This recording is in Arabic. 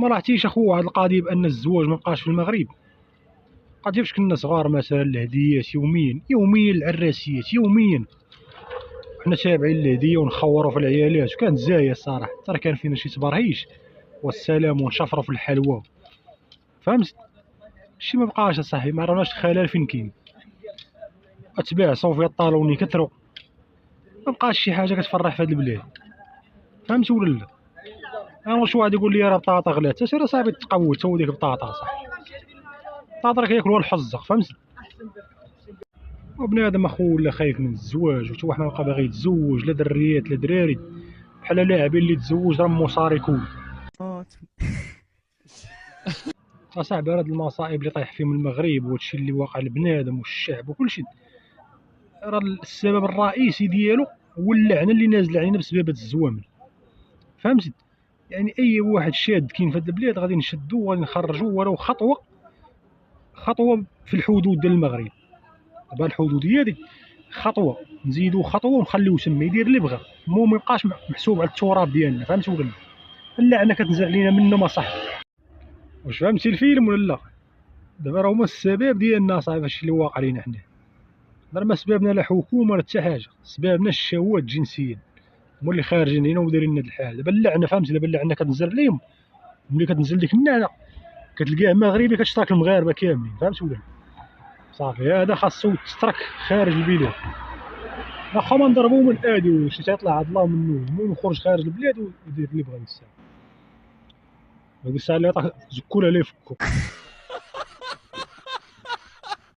ما لاحظتيش اخو هاد القضيه بان الزواج ما بقاش في المغرب؟ قضيه فاش كنا صغار مثلا الهديات يوميا العراسيات يوميا، حنا تابعين الهديه ونخوروا في العيالات، وكانت زايه الصراحه، ترى كان فينا شي تبرهيش والسلام، ونشفروا في الحلوى. فهمت؟ شي ما بقاش اصاحبي، ما عرفناش الخلل فين كاين. اتباع صوفيا الطالوني كثروا، ما بقاش شي حاجه كتفرح في هاد البلاد. فهمت ولا لا؟ انا واش واحد يقول لي راه البطاطا غلات، سير اصاحبي تقود تو ديك البطاطا صاحبي، البطاطا راه كياكلوها الحزق. فهمت؟ وبنادم اخو ولا خايف من الزواج، وتا واحد ما بقى باغي يتزوج، لا دريات لا دراري، بحال لاعبين اللي تزوج راه مصاري كول. اصاحبي هاد المصائب اللي طايح فيهم المغرب وهادشي اللي واقع لبنادم والشعب وكلشي، راه السبب الرئيسي ديالو هو اللعنه اللي نازله علينا بسبب هاد الزوامل. فهمتي؟ يعني اي واحد شاد كاين في هاد البلاد غادي نشدو وغادي نخرجو ولو خطوه في الحدود ديال المغرب. دابا الحدوديه دي خطوه، نزيدو خطوه ونخليو تما يدير اللي بغا، المهم ميبقاش محسوب على التراب ديالنا. فهمت ولا لا؟ اللعنه كتنزل علينا منه ما صح. واش فهمتي الفيلم ولا لا؟ دابا راه هما السبب ديالنا صاحبي هادشي اللي واقع علينا حنا. راه ما سببنا لا حكومه لا حتى حاجه، سببنا الشهوات الجنسيه هما اللي خارجين هنا ودايرين هاد الحال. دابا اللعنه، فهمتي؟ دابا اللعنه كتنزل عليهم، ملي كتنزل ديك اللعنه كتلقاه مغربي كتشترك المغاربه كاملين. فهمت ولا لا؟ صافي هذا خاصو يتسترك خارج البلاد، واخا ما نضربو من ادي شي تيطلع عند الله منه، المهم يخرج خارج البلاد ويدير اللي بغا يسال. هذيك الساعه اللي عطاه زكول عليه فكو.